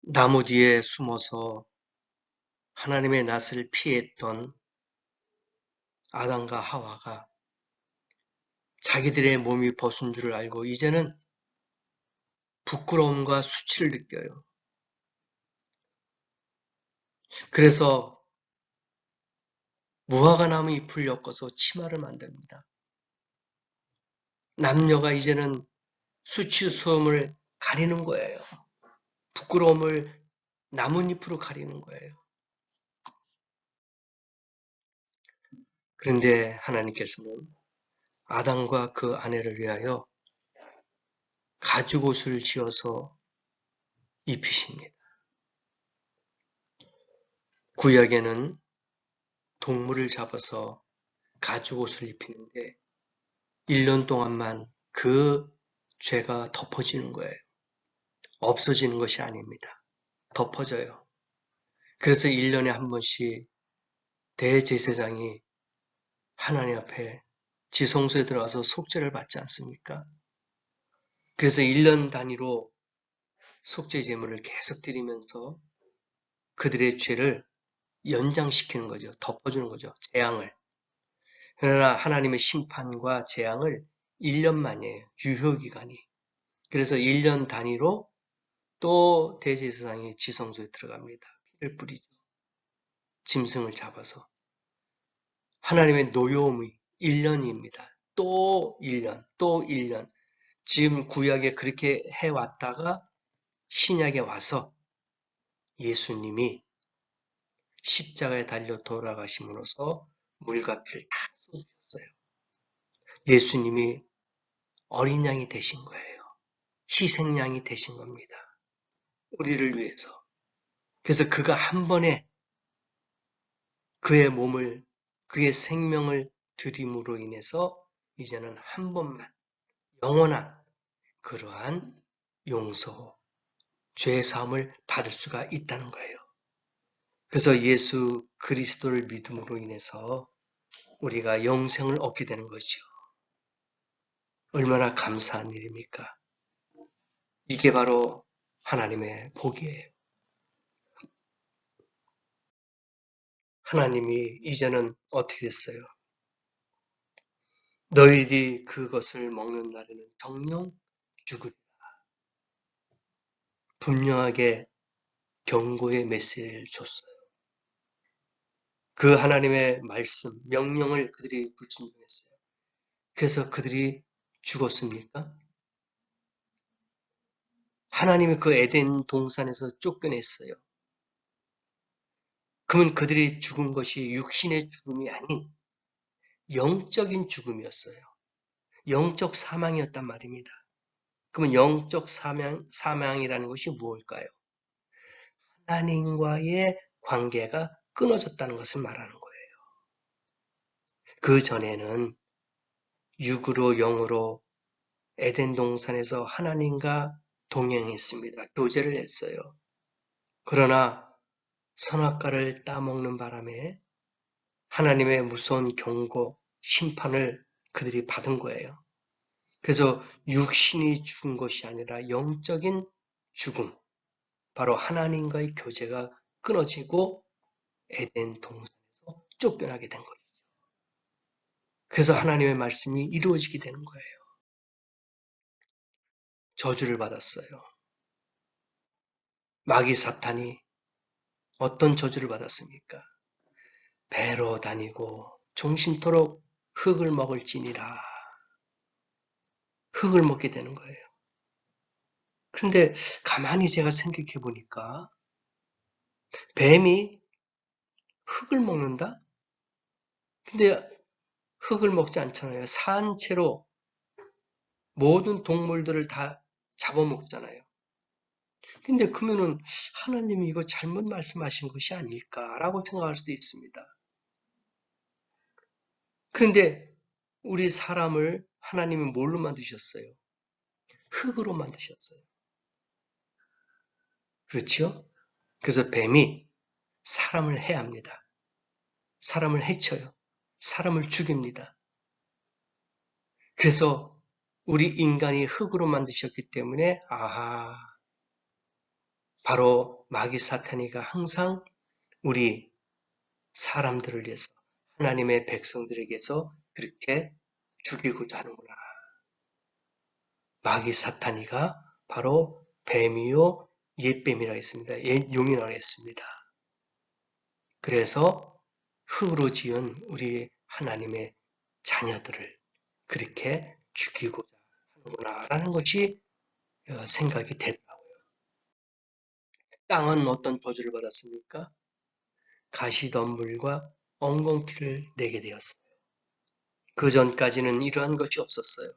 나무 뒤에 숨어서 하나님의 낯을 피했던 아담과 하와가 자기들의 몸이 벗은 줄 알고 이제는 부끄러움과 수치를 느껴요. 그래서 무화과나무 잎을 엮어서 치마를 만듭니다. 남녀가 이제는 수치스러움을 가리는 거예요. 부끄러움을 나뭇잎으로 가리는 거예요. 그런데 하나님께서는 아담과 그 아내를 위하여 가죽옷을 지어서 입히십니다. 구약에는 동물을 잡아서 가죽옷을 입히는데 1년 동안만 그 죄가 덮어지는 거예요. 없어지는 것이 아닙니다. 덮어져요. 그래서 1년에 한 번씩 대제사장이 하나님 앞에 지성소에 들어가서 속죄를 받지 않습니까? 그래서 1년 단위로 속죄 제물을 계속 드리면서 그들의 죄를 연장시키는 거죠. 덮어주는 거죠. 재앙을. 그러나 하나님의 심판과 재앙을 1년만이에요. 유효기간이. 그래서 1년 단위로 또 대제사장이 지성소에 들어갑니다. 피를 뿌리죠. 짐승을 잡아서. 하나님의 노여움이 1년입니다. 또 1년, 또 1년. 지금 구약에 그렇게 해왔다가 신약에 와서 예수님이 십자가에 달려 돌아가심으로써 물과 피를 다 쏟으셨어요. 예수님이 어린 양이 되신 거예요. 희생양이 되신 겁니다. 우리를 위해서. 그래서 그가 한 번에 그의 몸을, 그의 생명을 드림으로 인해서 이제는 한 번만 영원한 그러한 용서, 죄사함을 받을 수가 있다는 거예요. 그래서 예수 그리스도를 믿음으로 인해서 우리가 영생을 얻게 되는 거죠. 얼마나 감사한 일입니까? 이게 바로 하나님의 복이에요. 하나님이 이제는 어떻게 됐어요? 너희들이 그것을 먹는 날에는 정령 죽으리라. 분명하게 경고의 메시지를 줬어요. 그 하나님의 말씀, 명령을 그들이 불순종했어요. 그래서 그들이 죽었습니까? 하나님이 그 에덴 동산에서 쫓겨냈어요. 그러면 그들이 죽은 것이 육신의 죽음이 아닌 영적인 죽음이었어요. 영적 사망이었단 말입니다. 그러면 영적 사망이라는 것이 무엇일까요? 하나님과의 관계가 끊어졌다는 것을 말하는 거예요. 그 전에는 육으로 영으로 에덴 동산에서 하나님과 동행했습니다. 교제를 했어요. 그러나 선악과를 따먹는 바람에 하나님의 무서운 경고, 심판을 그들이 받은 거예요. 그래서 육신이 죽은 것이 아니라 영적인 죽음, 바로 하나님과의 교제가 끊어지고 에덴 동산에서 쫓겨나게 된 거예요. 그래서 하나님의 말씀이 이루어지게 되는 거예요. 저주를 받았어요. 마귀 사탄이 어떤 저주를 받았습니까? 배로 다니고 종신토록 흙을 먹을지니라. 흙을 먹게 되는 거예요. 그런데 가만히 제가 생각해 보니까 뱀이 흙을 먹는다? 근데 흙을 먹지 않잖아요. 산채로 모든 동물들을 다 잡아먹잖아요. 근데 그러면은 하나님이 이거 잘못 말씀하신 것이 아닐까라고 생각할 수도 있습니다. 그런데 우리 사람을 하나님이 뭘로 만드셨어요? 흙으로 만드셨어요. 그렇죠? 그래서 뱀이 사람을 해합니다. 사람을 해쳐요. 사람을 죽입니다. 그래서 우리 인간이 흙으로 만드셨기 때문에 아하, 바로 마귀 사탄이가 항상 우리 사람들을 위해서 하나님의 백성들에게서 그렇게 죽이고자 하는구나. 마귀 사탄이가 바로 뱀이요 옛뱀이라고 했습니다. 옛 용이라고 했습니다. 그래서 흙으로 지은 우리 하나님의 자녀들을 그렇게 죽이고자 하는구나라는 것이 생각이 되더라고요. 땅은 어떤 저주를 받았습니까? 가시덤불과 엉겅퀴를 내게 되었어요. 그 전까지는 이러한 것이 없었어요.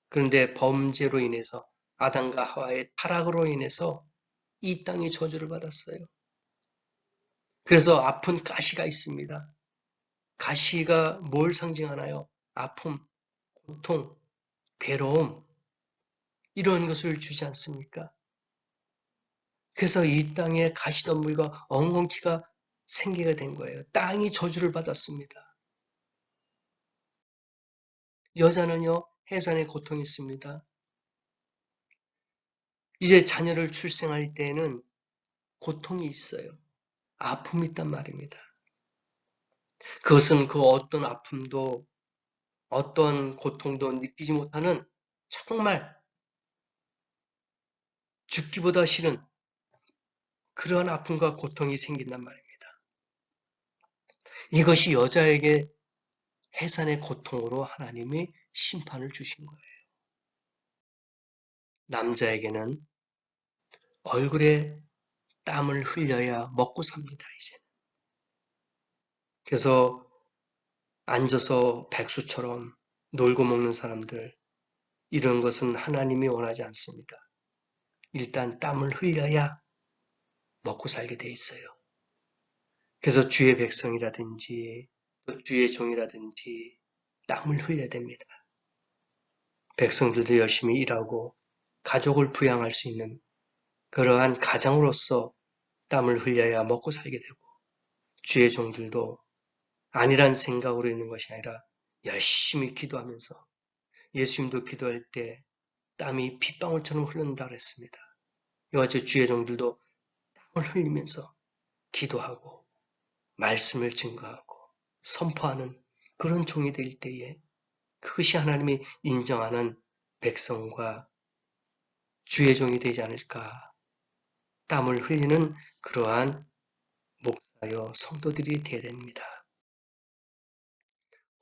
그런데 범죄로 인해서 아담과 하와의 타락으로 인해서 이 땅이 저주를 받았어요. 그래서 아픈 가시가 있습니다. 가시가 뭘 상징하나요? 아픔, 고통, 괴로움 이런 것을 주지 않습니까? 그래서 이 땅에 가시덤불과 엉겅퀴가 생기게 된 거예요. 땅이 저주를 받았습니다. 여자는요, 해산의 고통이 있습니다. 이제 자녀를 출생할 때에는 고통이 있어요. 아픔이 있단 말입니다. 그것은 그 어떤 아픔도 어떤 고통도 느끼지 못하는 정말 죽기보다 싫은 그러한 아픔과 고통이 생긴단 말입니다. 이것이 여자에게 해산의 고통으로 하나님이 심판을 주신 거예요. 남자에게는 얼굴에 땀을 흘려야 먹고 삽니다, 이제. 그래서 앉아서 백수처럼 놀고 먹는 사람들, 이런 것은 하나님이 원하지 않습니다. 일단 땀을 흘려야 먹고 살게 돼 있어요. 그래서 주의 백성이라든지 또 주의 종이라든지 땀을 흘려야 됩니다. 백성들도 열심히 일하고 가족을 부양할 수 있는 그러한 가장으로서 땀을 흘려야 먹고 살게 되고 주의 종들도 아니란 생각으로 있는 것이 아니라 열심히 기도하면서 예수님도 기도할 때 땀이 핏방울처럼 흐른다 그랬습니다. 이와 같이 주의 종들도 땀을 흘리면서 기도하고 말씀을 증거하고 선포하는 그런 종이 될 때에 그것이 하나님이 인정하는 백성과 주의 종이 되지 않을까. 땀을 흘리는 그러한 목사여 성도들이 되어야 됩니다.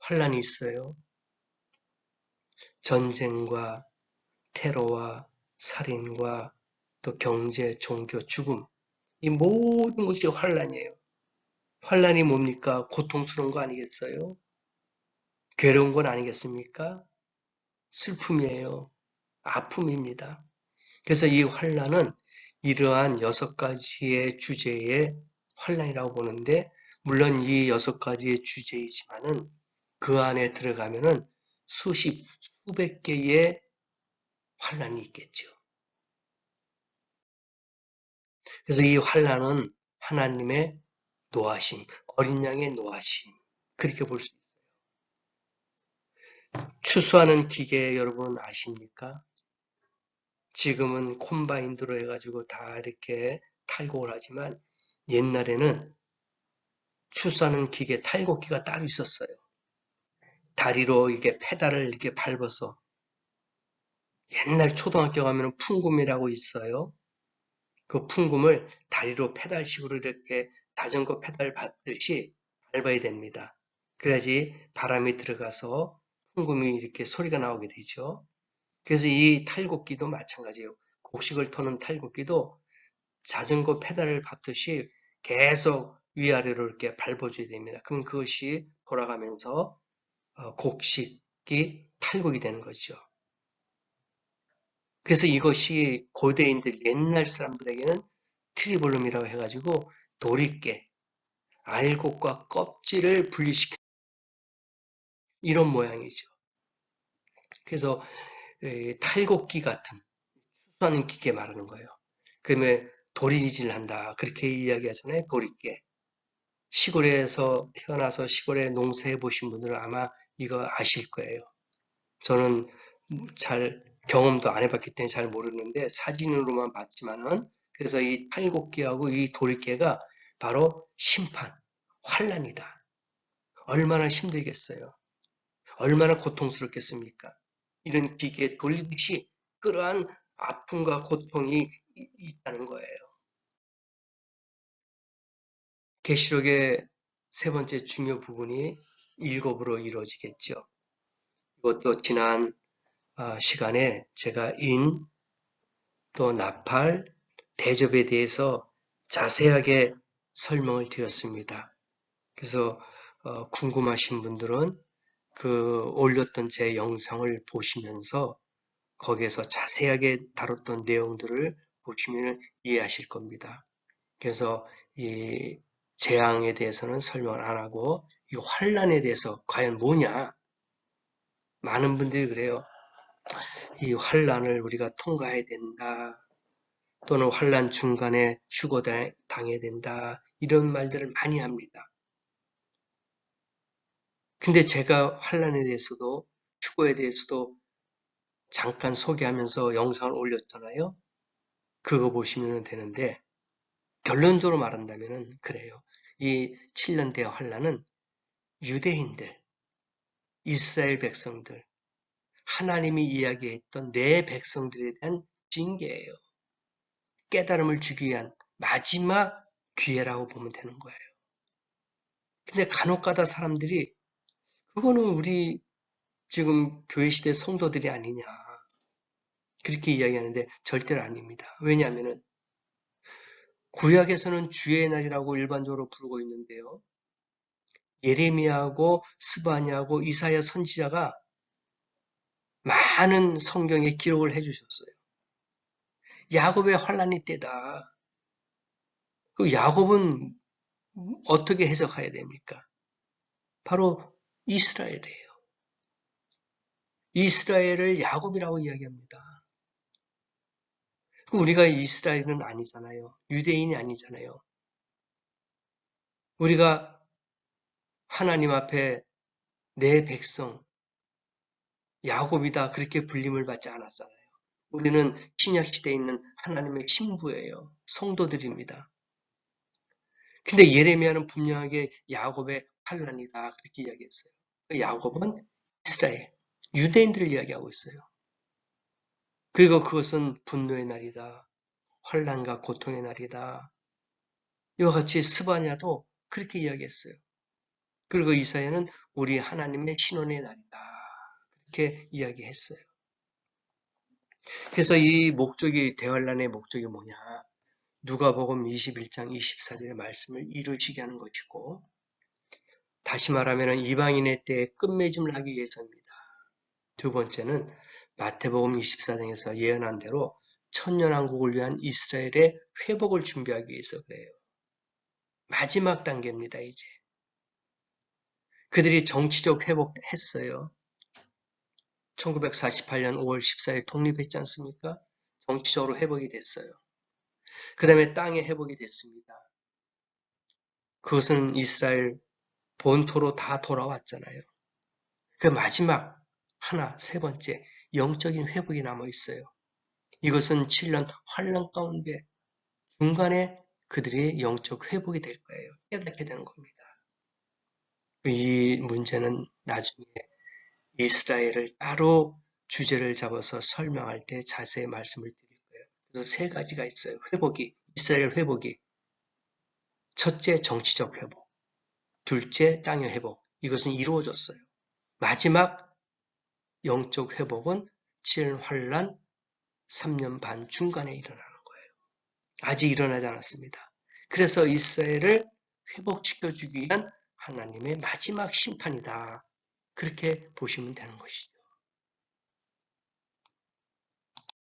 환란이 있어요. 전쟁과 테러와 살인과 또 경제, 종교, 죽음 이 모든 것이 환란이에요. 환란이 뭡니까? 고통스러운 거 아니겠어요? 괴로운 건 아니겠습니까? 슬픔이에요. 아픔입니다. 그래서 이 환란은 이러한 6가지의 주제의 환란이라고 보는데 물론 이 6가지의 주제이지만은 그 안에 들어가면은 수십, 수백 개의 환란이 있겠죠. 그래서 이 환란은 하나님의 노하심, 어린 양의 노하심 그렇게 볼 수 있어요. 추수하는 기계 여러분 아십니까? 지금은 콤바인드로 해가지고 다 이렇게 탈곡을 하지만 옛날에는 추수하는 기계, 탈곡기가 따로 있었어요. 다리로 이게 페달을 이렇게 밟아서 옛날 초등학교 가면 풍금이라고 있어요. 그 풍금을 다리로 페달식으로 이렇게 자전거 페달 밟듯이 밟아야 됩니다. 그래야지 바람이 들어가서 풍금이 이렇게 소리가 나오게 되죠. 그래서 이 탈곡기도 마찬가지예요. 곡식을 터는 탈곡기도 자전거 페달을 밟듯이 계속 위아래로 이렇게 밟아줘야 됩니다. 그럼 그것이 돌아가면서 곡식이 탈곡이 되는 거죠. 그래서 이것이 고대인들 옛날 사람들에게는 트리볼룸이라고 해가지고 도리깨, 알곡과 껍질을 분리시켜 이런 모양이죠. 그래서 탈곡기 같은 수수하는 기계 말하는 거예요. 그러면 도리질을 한다 그렇게 이야기하잖아요. 도리깨. 시골에서 태어나서 시골에 농사해 보신 분들은 아마 이거 아실 거예요. 저는 잘 경험도 안 해봤기 때문에 잘 모르는데 사진으로만 봤지만은 그래서 이 탈곡기하고 이 돌깨가 바로 심판, 환난이다. 얼마나 힘들겠어요. 얼마나 고통스럽겠습니까? 이런 기계에 돌리듯이 그러한 아픔과 고통이 있다는 거예요. 계시록의 세 번째 중요 부분이 일곱으로 이루어지겠죠. 이것도 지난 시간에 제가 또 나팔, 대접에 대해서 자세하게 설명을 드렸습니다. 그래서 궁금하신 분들은 그 올렸던 제 영상을 보시면서 거기에서 자세하게 다뤘던 내용들을 보시면 이해하실 겁니다. 그래서 이 재앙에 대해서는 설명을 안 하고 이 환란에 대해서 과연 뭐냐? 많은 분들이 그래요. 이 환란을 우리가 통과해야 된다. 또는 환란 중간에 휴거당해야 된다. 이런 말들을 많이 합니다. 근데 제가 환란에 대해서도 휴거에 대해서도 잠깐 소개하면서 영상을 올렸잖아요. 그거 보시면 되는데 결론적으로 말한다면 그래요. 이 7년 대의 환란은 유대인들, 이스라엘 백성들, 하나님이 이야기했던 내 백성들에 대한 징계예요. 깨달음을 주기 위한 마지막 기회라고 보면 되는 거예요. 근데 간혹가다 사람들이 그거는 우리 지금 교회 시대 성도들이 아니냐 그렇게 이야기하는데 절대로 아닙니다. 왜냐하면 구약에서는 주의 날이라고 일반적으로 부르고 있는데요. 예레미야하고 스바냐하고 이사야 선지자가 많은 성경에 기록을 해주셨어요. 야곱의 환란이 때다. 그 야곱은 어떻게 해석해야 됩니까? 바로 이스라엘이에요. 이스라엘을 야곱이라고 이야기합니다. 우리가 이스라엘은 아니잖아요. 유대인이 아니잖아요. 우리가 하나님 앞에 내 백성, 야곱이다 그렇게 불림을 받지 않았잖아요. 우리는 신약시대에 있는 하나님의 신부예요. 성도들입니다. 근데 예레미야는 분명하게 야곱의 환란이다 그렇게 이야기했어요. 야곱은 이스라엘, 유대인들을 이야기하고 있어요. 그리고 그것은 분노의 날이다. 환란과 고통의 날이다. 이와 같이 스바냐도 그렇게 이야기했어요. 그리고 이사야는 우리 하나님의 신원의 날이다. 그렇게 이야기했어요. 그래서 이 목적이 대환란의 목적이 뭐냐? 누가복음 21장 24절의 말씀을 이루시게 하는 것이고 다시 말하면 이방인의 때에 끝맺음을 하기 위해서입니다. 두 번째는 마태복음 24장에서 예언한 대로 천년왕국을 위한 이스라엘의 회복을 준비하기 위해서 그래요. 마지막 단계입니다. 이제 그들이 정치적 회복했어요. 1948년 5월 14일 독립했지 않습니까? 정치적으로 회복이 됐어요. 그 다음에 땅의 회복이 됐습니다. 그것은 이스라엘 본토로 다 돌아왔잖아요. 그 마지막 하나, 세 번째 영적인 회복이 남아 있어요. 이것은 7년 환란 가운데 중간에 그들의 영적 회복이 될 거예요. 깨닫게 되는 겁니다. 이 문제는 나중에 이스라엘을 따로 주제를 잡아서 설명할 때 자세히 말씀을 드릴 거예요. 그래서 세 가지가 있어요. 회복이, 이스라엘 회복이. 첫째, 정치적 회복. 둘째, 땅의 회복. 이것은 이루어졌어요. 마지막 영적 회복은 7년 환란 3년 반 중간에 일어나는 거예요. 아직 일어나지 않았습니다. 그래서 이스라엘을 회복시켜주기 위한 하나님의 마지막 심판이다. 그렇게 보시면 되는 것이죠.